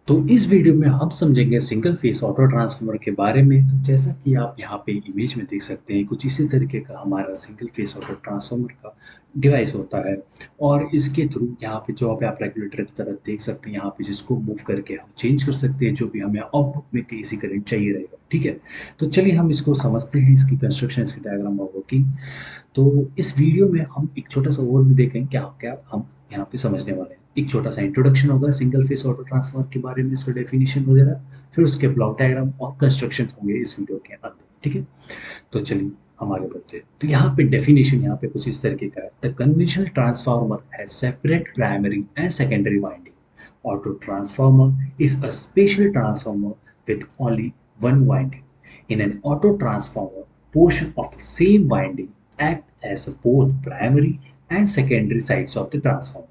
तो इस वीडियो में हम समझेंगे सिंगल फेस ऑटो ट्रांसफार्मर के बारे में। तो जैसा कि आप यहाँ पे इमेज में देख सकते हैं, कुछ इसी तरीके का हमारा सिंगल फेस ऑटो ट्रांसफार्मर का डिवाइस होता है। और इसके थ्रू यहाँ पे जो आप रेगुलेटर की तरह देख सकते हैं, यहाँ पे जिसको मूव करके हम चेंज कर सकते हैं जो भी हमें आउटपुट में एसी करंट चाहिए रहेगा। ठीक है, तो चलिए हम इसको समझते हैं, इसकी कंस्ट्रक्शन, इसकी डायग्राम और वर्किंग। तो इस वीडियो में हम एक छोटा सा ओवरव्यू देखेंगे क्या क्या हम यहाँ पे समझने वाले हैं। एक छोटा सा इंट्रोडक्शन होगा सिंगल फेस ऑटो ट्रांसफार्मर के बारे में, इसका डेफिनेशन वगैरह, फिर उसके ब्लॉक डायग्राम और कंस्ट्रक्शन होंगे इस वीडियो के अंदर। ठीक है, तो चलिए हम आगे बढ़ते हैं। तो यहाँ पे डेफिनेशन यहाँ पे कुछ इस तरीके का है। The conventional transformer has separate primary and secondary winding. Auto transformer is a special transformer with only one winding. In an auto transformer, portion of the same winding act as both primary and secondary sides of the transformer.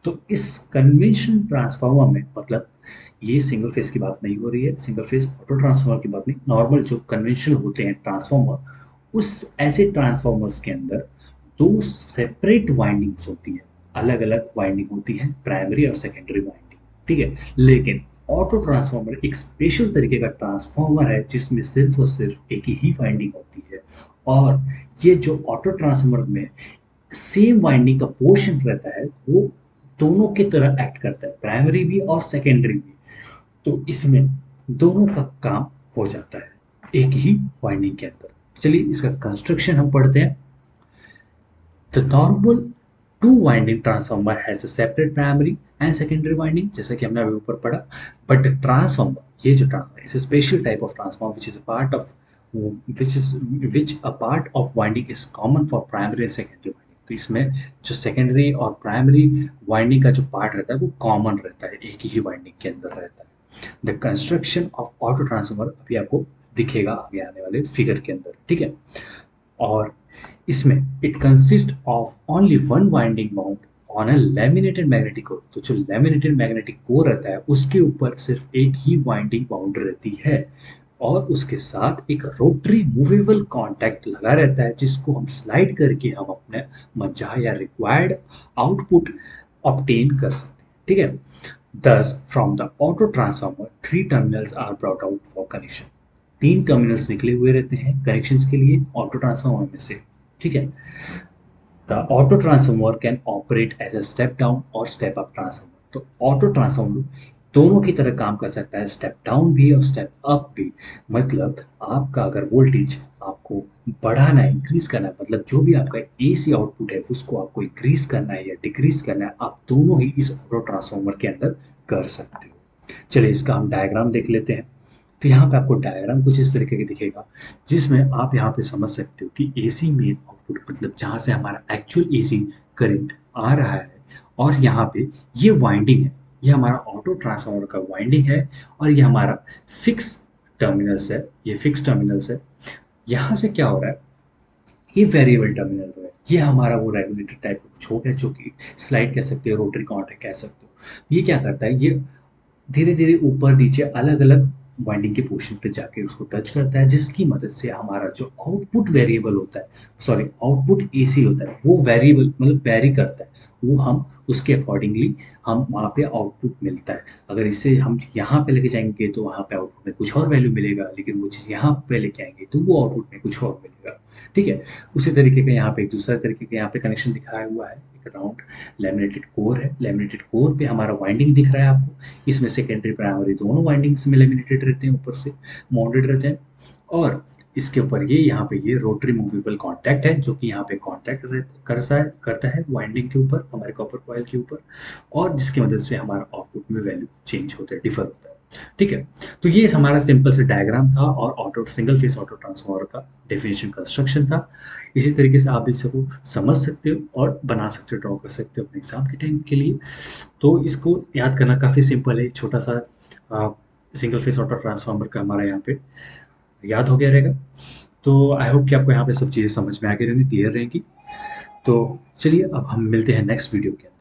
तो इस conventional transformer में, मतलब ये single phase की बात नहीं हो रही है, सिंगल फेस ऑटो ट्रांसफार्मर की बात नहीं, नॉर्मल जो कन्वेंशनल होते हैं ट्रांसफार्मर, उस ऐसे ट्रांसफार्मर्स के अंदर दो सेपरेट वाइंडिंग्स होती है, अलग अलग वाइंडिंग होती है, प्राइमरी और सेकेंडरी वाइंडिंग। ठीक है, लेकिन ऑटो ट्रांसफार्मर एक स्पेशल तरीके का ट्रांसफार्मर है जिसमें सिर्फ और सिर्फ एक ही वाइंडिंग होती है। और ये जो ऑटो ट्रांसफार्मर में सेम वाइंडिंग का पोर्शन रहता है, वो दोनों की तरह एक्ट करता है, प्राइमरी भी और सेकेंडरी भी। तो इसमें दोनों का काम हो जाता है एक ही वाइंडिंग के अंदर। चलिए इसका कंस्ट्रक्शन हम पढ़ते हैं। The normal two winding transformer has a separate primary and secondary winding, जैसा कि हमने अभी ऊपर पढ़ा। But the transformer, ये जो transformer is a special type of transformer which is a part of which a part of winding is common for primary and secondary winding। तो इसमें जो सेकेंडरी और प्राइमरी वाइंडिंग का जो पार्ट रहता है वो कॉमन रहता है, एक ही वाइंडिंग के अंदर रहता है। The construction of auto transformer अभी आपको दिखेगा आगे आने वाले फिगर के अंदर। ठीक है, और इसमें it consist of only one winding mount on a laminated magnetic core. तो जो लैमिनेटेड मैग्नेटिक कोर रहता है उसके ऊपर सिर्फ एक ही वाइंडिंग माउंट रहती है, और उसके साथ एक रोटरी मूवेबल कॉन्टैक्ट लगा रहता है जिसको हम स्लाइड करके हम अपने मनचाहा या रिक्वायर्ड आउटपुट ऑब्टेन कर सकते हैं। ठीक है, thus from the auto transformer three terminals are brought out for connection। तीन टर्मिनल्स निकले हुए रहते हैं कनेक्शंस के लिए ऑटो ट्रांसफार्मर में से। ठीक है, the auto transformer can operate as a step down और स्टेप अप ट्रांसफार्मर। तो ऑटो ट्रांसफार्मर दोनों की तरह काम कर सकता है, स्टेप डाउन भी और स्टेप अप भी। मतलब आपका अगर वोल्टेज आपको बढ़ाना है, इंक्रीज करना है, मतलब जो भी आपका एसी आउटपुट है उसको आपको इंक्रीज करना है या डिक्रीज करना है, आप दोनों ही इस ऑटो ट्रांसफार्मर के अंदर कर सकते हो। चलिए इसका हम डायग्राम देख लेते हैं। तो यहाँ पे आपको डायग्राम कुछ इस तरीके का दिखेगा जिसमें आप यहाँ पे समझ सकते हो कि एसी मेन आउटपुट, मतलब जहाँ से हमारा एक्चुअल एसी करंट आ रहा है, और यहाँ पे ये वाइंडिंग है, ये हमारा ऑटो ट्रांसफार्मर का वाइंडिंग है, और ये हमारा फिक्स टर्मिनल्स है, ये फिक्स टर्मिनल्स है। यहाँ से क्या हो रहा है, ये वेरिएबल टर्मिनल है, ये हमारा वो रेगुलेटर टाइप का कुछ हो गया जो कि स्लाइड कह सकते हो, रोटरी कॉन्टैक्ट कह सकते हो। ये क्या करता है, ये धीरे धीरे ऊपर नीचे अलग अलग वाइंडिंग के पोर्शन पे जाके उसको टच करता है, जिसकी मदद से हमारा जो आउटपुट वेरिएबल होता है, सॉरी आउटपुट एसी होता है, वो वेरिएबल मतलब वेरी करता है, वो हम उसके अकॉर्डिंगली हम वहाँ पे आउटपुट मिलता है। अगर इसे हम यहाँ पे लेके जाएंगे तो वहाँ पे आउटपुट में कुछ और वैल्यू मिलेगा, लेकिन वो चीज़ यहाँ पे लेके आएंगे तो वो आउटपुट में कुछ और मिलेगा। ठीक है, उसी तरीके का यहाँ पे एक दूसरा तरीके का यहाँ पे कनेक्शन दिखाया हुआ है। एक राउंड लैमिनेटेड कोर है, लैमिनेटेड कोर पे हमारा वाइंडिंग दिख रहा है आपको, इसमें सेकेंडरी प्राइमरी दोनों वाइंडिंग्स में लेमिनेटेड रहते हैं, ऊपर से माउंटेड रहते हैं। और इसके ऊपर ये यहाँ पे ये रोटरी मूवेबल कॉन्टैक्ट है जो कि यहाँ पे कॉन्टैक्ट करता है वाइंडिंग के ऊपर, हमारे कॉपर कॉइल के ऊपर, और जिसकी मदद से हमारा आउटपुट में वैल्यू चेंज होता है, डिफर होता है। ठीक है, तो ये हमारा सिंपल से डायग्राम था और auto single phase auto transformer का डेफिनेशन कंस्ट्रक्शन था। इसी तरीके से आप इसको समझ सकते हो और बना सकते हो, ड्रॉ कर सकते हो अपने एग्जाम के टाइम के लिए। तो इसको याद करना काफ़ी सिंपल है, छोटा सा सिंगल फेस ऑटो ट्रांसफार्मर का हमारा यहाँ पे याद हो गया रहेगा। तो आई होप कि आपको यहाँ पे सब चीज़ें समझ में आ गई रहेंगी, क्लियर रहेंगी। तो चलिए अब हम मिलते हैं नेक्स्ट वीडियो के अंदर।